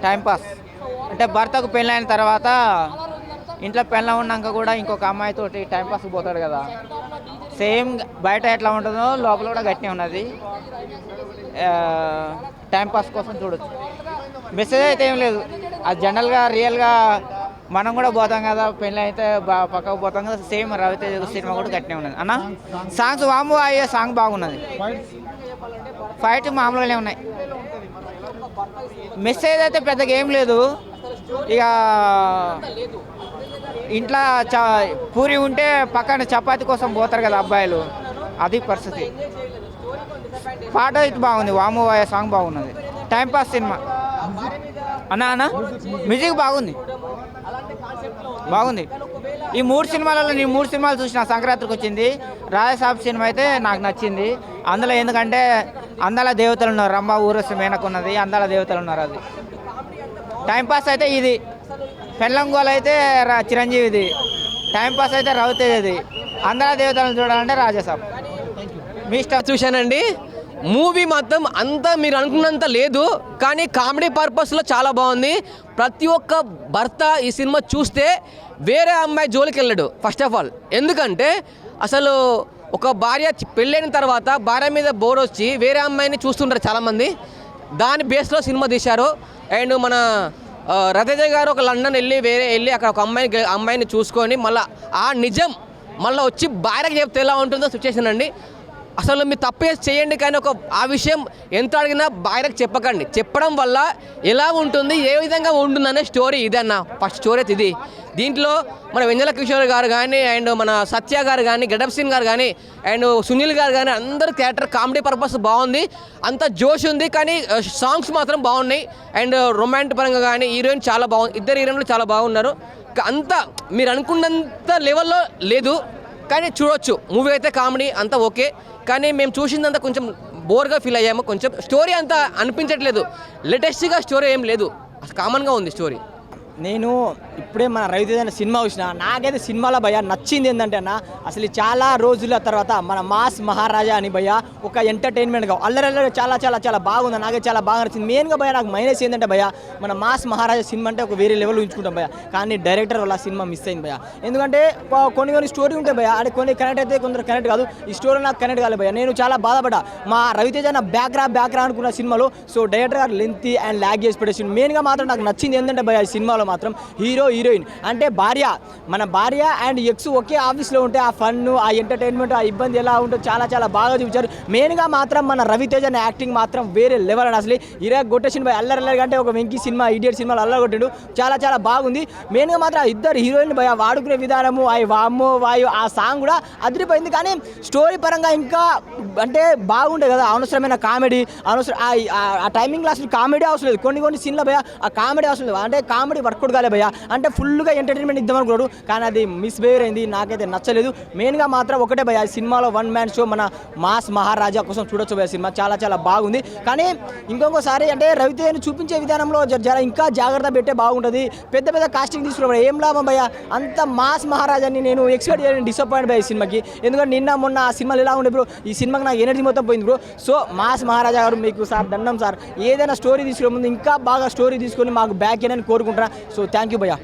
Timepass. అంటే భర్తకు పెళ్ళైన తర్వాత ఇంట్లో పెళ్ళం ఉన్నాక కూడా ఇంకొక అమ్మాయితోటి టైంపాస్కి పోతాడు కదా, సేమ్ బయట ఎట్లా ఉంటుందో లోపల కూడా గట్టిగా ఉన్నది. టైంపాస్ కోసం చూడొచ్చు. మెసేజ్ అయితే ఏం లేదు, అది జనరల్గా రియల్గా మనం కూడా పోతాం కదా, పెళ్ళి అయితే పక్కకు పోతాం కదా, సేమ్ రవితేజ సినిమా కూడా గట్టిగా ఉన్నది అన్న. సాంగ్స్ వాము అయ్యే సాంగ్ బాగున్నది, ఫైట్ మామూలుగానే ఉన్నాయి. మెసేజ్ అయితే పెద్దగా ఏం లేదు. ఇక ఇంట్లో పూరి ఉంటే పక్కన చపాతి కోసం పోతారు కదా అబ్బాయిలు, అది పరిస్థితి. పాట అయితే బాగుంది, వాము అయ్యే సాంగ్ బాగున్నది. టైంపాస్ సినిమా అన్న మ్యూజిక్ బాగుంది. ఈ 3 సినిమాలలో నేను 3 సినిమాలు చూసిన. సంక్రాంతికి వచ్చింది రాజసాబ్ సినిమా అయితే నాకు నచ్చింది. అందులో ఎందుకంటే అందాల దేవతలు ఉన్నారు, రంభ ఊరసి మేనకు ఉన్నది, అందాల దేవతలు ఉన్నారు. అది టైంపాస్ అయితే ఇది. పెళ్ళంగోలు అయితే చిరంజీవిది, టైంపాస్ అయితే రవితేజది, అందాల దేవతలను చూడాలంటే రాజసాబ్. మీ ఇష్టం. చూశానండి, మూవీ మాత్రం అంతా మీరు అనుకున్నంత లేదు, కానీ కామెడీ పర్పస్లో చాలా బాగుంది. ప్రతి ఒక్క భర్త ఈ సినిమా చూస్తే వేరే అమ్మాయి జోలికి వెళ్ళాడు ఫస్ట్ ఆఫ్ ఆల్. ఎందుకంటే అసలు ఒక భార్య పెళ్ళైన తర్వాత భార్య మీద బోర్ వచ్చి వేరే అమ్మాయిని చూస్తుంటారు చాలామంది. దాని బేస్లో సినిమా తీశారు. అండ్ మన రవితేజ గారు ఒక లండన్ వెళ్ళి అక్కడ ఒక అమ్మాయిని చూసుకొని మళ్ళీ ఆ నిజం మళ్ళీ వచ్చి భార్యకి చెప్తే ఎలా ఉంటుందో సిచ్యువేషన్ అండి. అసలు మీరు తప్పు చేయండి, కానీ ఆ విషయం ఎంత అడిగినా భార్యకు చెప్పకండి. చెప్పడం వల్ల ఎలా ఉంటుంది, ఏ విధంగా ఉంటుందనే స్టోరీ ఇదన్న. ఫస్ట్ స్టోరీ అయితే ఇది. దీంట్లో మన వెన్నెల కిషోర్ గారు కానీ, అండ్ మన సత్య గారు కానీ, గెటప్ సింగ్ గారు కానీ, అండ్ సునీల్ గారు కానీ, అందరు క్యారెక్టర్ కామెడీ పర్పస్ బాగుంది, అంత జోష్ ఉంది. కానీ సాంగ్స్ మాత్రం బాగున్నాయి. అండ్ రొమాంటిక్ పరంగా కానీ హీరోయిన్ చాలా బాగుంది, ఇద్దరు హీరోయిన్లు చాలా బాగున్నారు. అంతా మీరు అనుకున్నంత లెవెల్లో లేదు, కానీ చూడొచ్చు. మూవీ అయితే కామెడీ అంతా ఓకే, కానీ మేము చూసిందంతా కొంచెం బోర్గా ఫీల్ అయ్యాము. కొంచెం స్టోరీ అంతా అనిపించట్లేదు, లేటెస్ట్గా స్టోరీ ఏం లేదు, కామన్గా ఉంది స్టోరీ. నేను ఇప్పుడే మన రవితేజ అనే సినిమా చూసిన. నాకైతే సినిమాలో భయ్య నచ్చింది ఏంటంటే అన్న, అసలు చాలా రోజుల తర్వాత మన మాస్ మహారాజా అని భయ్య ఒక ఎంటర్టైన్మెంట్గా అల్లరల్లరి చాలా చాలా చాలా బాగుంది. నాకే చాలా బాగా నచ్చింది. మెయిన్గా భయ్య నాకు మైనస్ ఏంటంటే భయ్య, మన మాస్ మహారాజా సినిమా అంటే ఒక వేరే లెవెల్ ఉంచుకుంటాం భయ్య, కానీ డైరెక్టర్ వల్ల సినిమా మిస్ అయింది భయ్య. ఎందుకంటే కొన్ని స్టోరీ ఉంటాయి భయ్య, అది కొన్ని కనెక్ట్ అయితే కొందరు కనెక్ట్ కాదు. ఈ స్టోరీ నాకు కనెక్ట్ కాలేదు భయ్య. నేను చాలా బాధపడ్డా. మా రవితేజ నా బ్యాక్గ్రౌండ్ అనుకున్న సినిమాలో సో డైరెక్టర్ గారు లెంతీ అండ్ ల్యాగ్ చేసి పెట్టేసి. మెయిన్గా మాత్రం నాకు నచ్చింది ఏంటంటే భయ్య, ఈ సినిమాలో మాత్రం హీరో హీరోయిన్ అంటే మన భార్య అండ్ ఎక్స్ ఒకే ఆఫీస్లో ఉంటే ఆ ఫన్, ఆ ఎంటర్టైన్మెంట్, ఆ ఇబ్బంది ఎలా ఉంటుందో చాలా చాలా బాగా చూపించారు. మెయిన్గా మాత్రం మన రవితేజ యాక్టింగ్ మాత్రం వేరే లెవెల్ అని. అసలు ఇరా కొట్టేసిన భయ అల్లరల్లరి అంటే ఒక వెంకీ సినిమా, ఇడియట్ సినిమాలో అల్లరి కొట్టిండు, చాలా చాలా బాగుంది. మెయిన్గా మాత్రం ఇద్దరు హీరోయిన్ భయ వాడుకునే విధానము, అవి వామ్మో వాయు ఆ సాంగ్ కూడా అదిరిపోయింది. కానీ స్టోరీ పరంగా ఇంకా అంటే బాగుండే కదా, అనవసరమైన కామెడీ, అనవసరం ఆ టైమింగ్లో అసలు కామెడీ అవసరం లేదు. కొన్ని సీన్లో భయ ఆ కామెడీ అవసరం లేదు, అంటే కామెడీ వర్కౌట్ కాలే భయ, అంటే ఫుల్గా ఎంటర్టైన్మెంట్ ఇద్దాం అనుకున్నాడు, కానీ అది మిస్బిహేవ్ అయింది. నాకైతే నచ్చలేదు. మెయిన్గా మాత్రం ఒకటే భయ, సినిమాలో 1 మ్యాన్ షో మన మాస్ మహారాజా కోసం చూడొచ్చు భయ. సినిమా చాలా చాలా బాగుంది. కానీ ఇంకొకసారి అంటే రవితేజని చూపించే విధానంలో జర ఇంకా జాగ్రత్త పెట్టే బాగుంటుంది. పెద్ద కాస్టింగ్ తీసుకున్నాడు, ఏం లాభం భయ, అంత మాస్ మహారాజాని నేను ఎక్స్పెక్ట్ చేయను. డిసప్పాయింట్ భయ సినిమాకి. ఎందుకంటే మొన్న ఆ సినిమాలు ఎలా ఉండే బ్రో, ఈ సినిమాకి నాకు ఎనర్జీ మొత్తం పోయింది బ్రో. సో మాస్ మహారాజా గారు మీకు సార్ దండం సార్, ఏదైనా స్టోరీ తీసుకునే ముందు ఇంకా బాగా స్టోరీ తీసుకొని మాకు బ్యాక్ అని కోరుకుంటున్నా. సో థ్యాంక్ యూ భయ్యా.